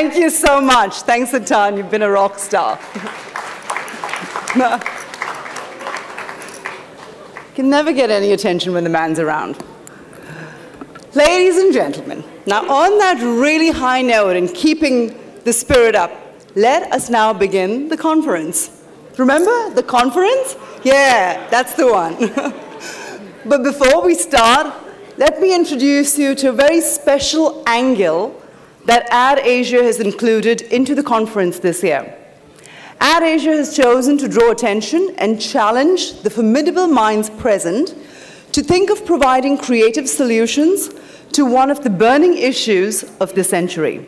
Thank you so much. Thanks a ton. You've been a rock star. Can never get any attention when the man's around. Ladies and gentlemen, now on that really high note and keeping the spirit up, let us now begin the conference. Remember the conference? Yeah, that's the one. But before we start, let me introduce you to a very special angle that AdAsia has included into the conference this year. AdAsia has chosen to draw attention and challenge the formidable minds present to think of providing creative solutions to one of the burning issues of the century.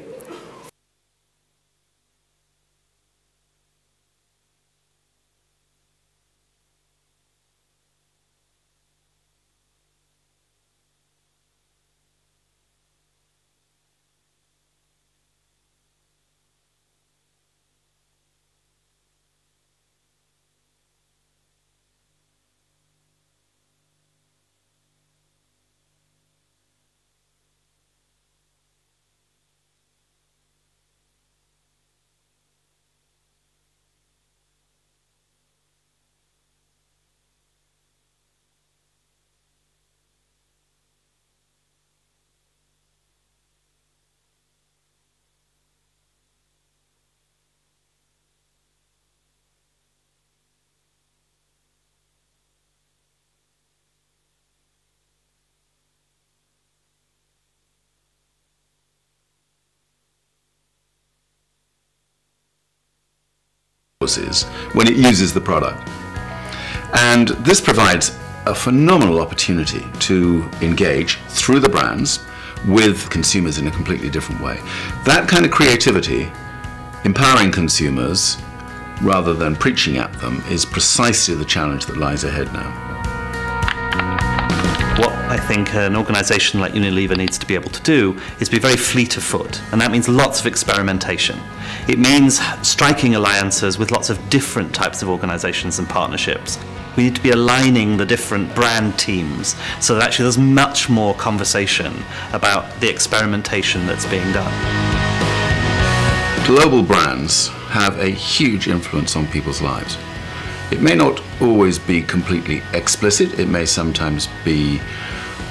When it uses the product. And this provides a phenomenal opportunity to engage through the brands with consumers in a completely different way. That kind of creativity, empowering consumers rather than preaching at them, is precisely the challenge that lies ahead now. What I think an organisation like Unilever needs to be able to do is be very fleet of foot, and that means lots of experimentation. It means striking alliances with lots of different types of organisations and partnerships. We need to be aligning the different brand teams so that actually there's much more conversation about the experimentation that's being done. Global brands have a huge influence on people's lives. It may not always be completely explicit, it may sometimes be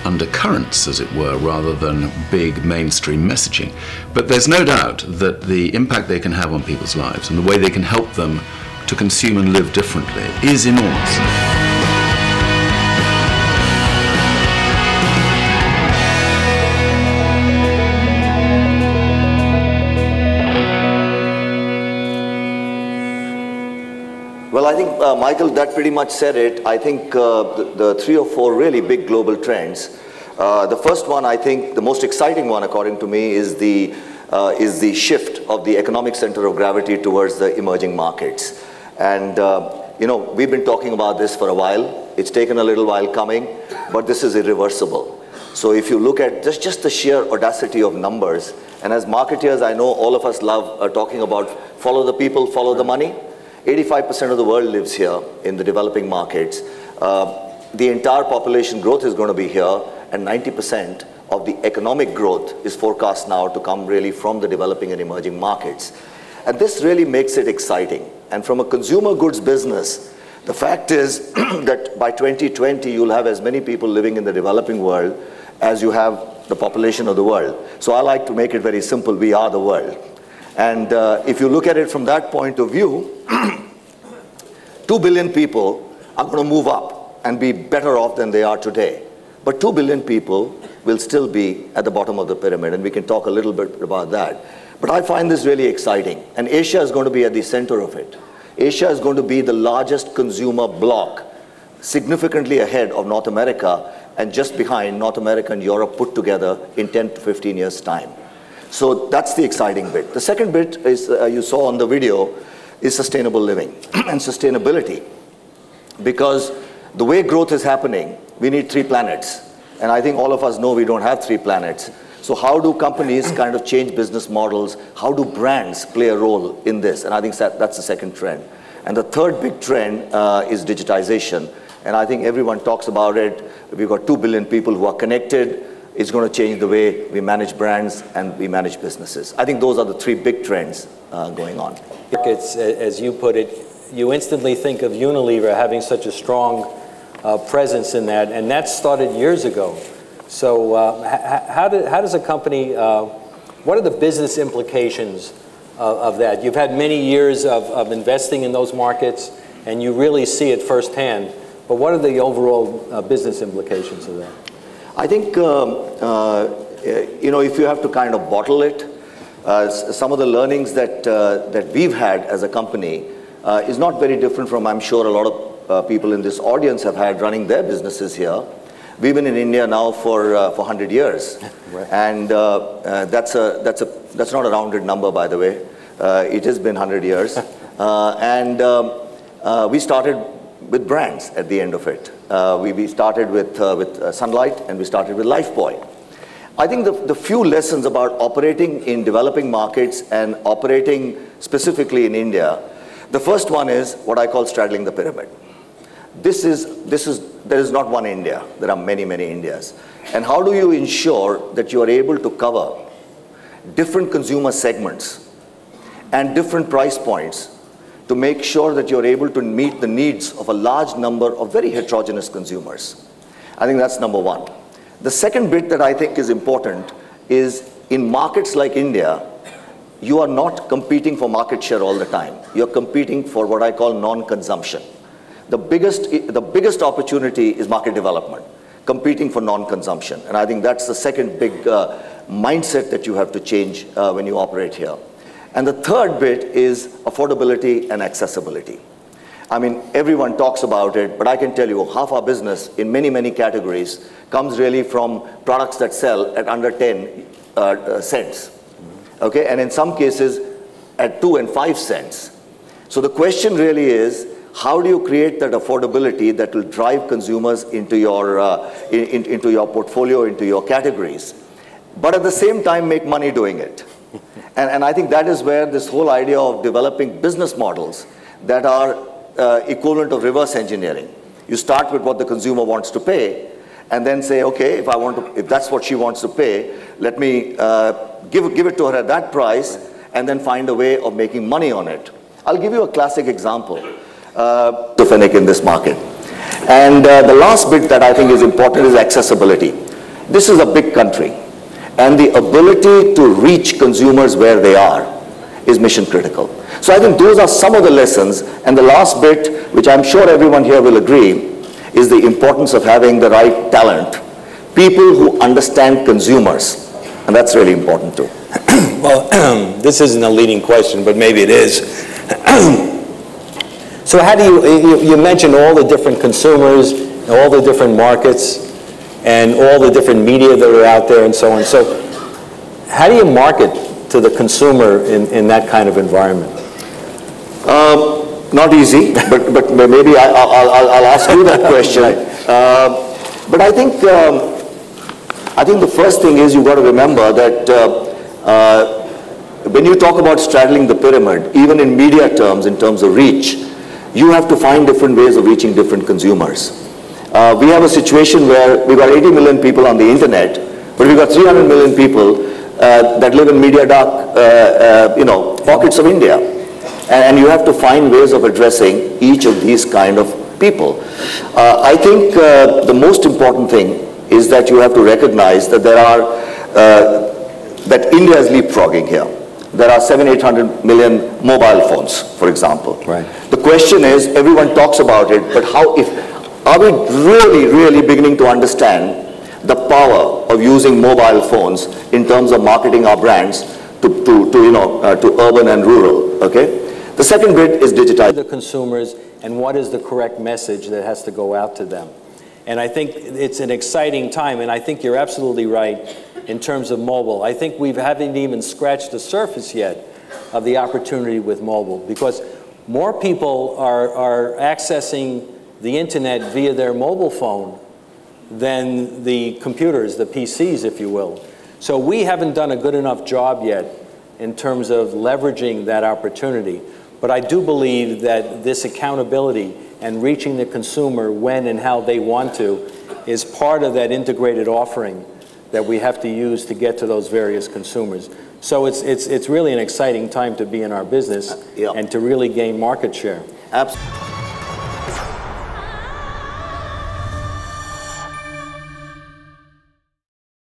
undercurrents, as it were, rather than big mainstream messaging. But there's no doubt that the impact they can have on people's lives and the way they can help them to consume and live differently is enormous. Well, I think, Michael, that pretty much said it. I think the 3 or 4 really big global trends. The first one, I think, the most exciting one, according to me, is the shift of the economic center of gravity towards the emerging markets. And, you know, we've been talking about this for a while. It's taken a little while coming, but this is irreversible. So if you look at just the sheer audacity of numbers, and as marketeers, I know all of us love talking about follow the people, follow the money. 85% of the world lives here in the developing markets. The entire population growth is going to be here, and 90% of the economic growth is forecast now to come really from the developing and emerging markets. And this really makes it exciting. And from a consumer goods business, the fact is that by 2020, you'll have as many people living in the developing world as you have the population of the world. So I like to make it very simple. We are the world. And if you look at it from that point of view, 2 billion people are going to move up and be better off than they are today. But 2 billion people will still be at the bottom of the pyramid, and we can talk a little bit about that. But I find this really exciting, and Asia is going to be at the center of it. Asia is going to be the largest consumer bloc, significantly ahead of North America, and just behind North America and Europe put together in 10 to 15 years' time. So that's the exciting bit. The second bit is, you saw on the video, is sustainable living and sustainability. Because the way growth is happening, we need 3 planets. And I think all of us know we don't have 3 planets. So how do companies kind of change business models? How do brands play a role in this? And I think that's the second trend. And the third big trend is digitization. And I think everyone talks about it. We've got 2 billion people who are connected. it's going to change the way we manage brands and we manage businesses. I think those are the three big trends going on. It's, as you put it, you instantly think of Unilever having such a strong presence in that, and that started years ago. So how does a company, what are the business implications of that? You've had many years of investing in those markets, and you really see it firsthand. But what are the overall business implications of that? I think, you know, if you have to kind of bottle it, some of the learnings that we've had as a company is not very different from, I'm sure, a lot of people in this audience have had running their businesses here. We've been in India now for 100 years, right. And that's not a rounded number, by the way. It has been 100 years, and we started with brands at the end of it. We started with Sunlight, and we started with Lifebuoy. I think the few lessons about operating in developing markets and operating specifically in India, the first one is what I call straddling the pyramid. There is not one India. There are many, many Indias. And how do you ensure that you are able to cover different consumer segments and different price points to make sure that you're able to meet the needs of a large number of very heterogeneous consumers? I think that's number one. The second bit that I think is important is in markets like India, you are not competing for market share all the time. You're competing for what I call non-consumption. The biggest opportunity is market development, competing for non-consumption. And I think that's the second big mindset that you have to change when you operate here. And the third bit is affordability and accessibility. I mean, everyone talks about it, but I can tell you half our business in many, many categories comes really from products that sell at under 10 cents. Okay, and in some cases at 2 and 5 cents. So the question really is, how do you create that affordability that will drive consumers into your portfolio, into your categories, but at the same time make money doing it? And I think that is where this whole idea of developing business models that are equivalent of reverse engineering. You start with what the consumer wants to pay, and then say, okay, if that's what she wants to pay, let me give it to her at that price, and then find a way of making money on it. I'll give you a classic example in this market. And the last bit that I think is important is accessibility. This is a big country, and the ability to reach consumers where they are is mission critical. So I think those are some of the lessons. And the last bit, which I'm sure everyone here will agree, is the importance of having the right talent, people who understand consumers. And that's really important too. Well, this isn't a leading question, but maybe it is. So how do you mentioned all the different consumers, all the different markets, and all the different media that are out there and so on. So how do you market to the consumer in that kind of environment? Not easy, but maybe I'll ask you that question. Right. But I think the first thing is you've got to remember that when you talk about straddling the pyramid, even in media terms, in terms of reach, you have to find different ways of reaching different consumers. We have a situation where we've got 80 million people on the internet, but we've got 300 million people that live in media dark, pockets of India. And you have to find ways of addressing each of these kind of people. I think the most important thing is that you have to recognize that that India is leapfrogging here. There are 700-800 million mobile phones, for example. Right. The question is, everyone talks about it, but are we really beginning to understand the power of using mobile phones in terms of marketing our brands to urban and rural? Okay. The second bit is digitizing the consumers, and what is the correct message that has to go out to them. And I think it's an exciting time, and I think you're absolutely right in terms of mobile. I think we haven't even scratched the surface yet of the opportunity with mobile, because more people are accessing the internet via their mobile phone than the computers, the PCs, if you will. So we haven't done a good enough job yet in terms of leveraging that opportunity. But I do believe that this accountability and reaching the consumer when and how they want to is part of that integrated offering that we have to use to get to those various consumers. So it's really an exciting time to be in our business yeah. and to really gain market share. Absolutely.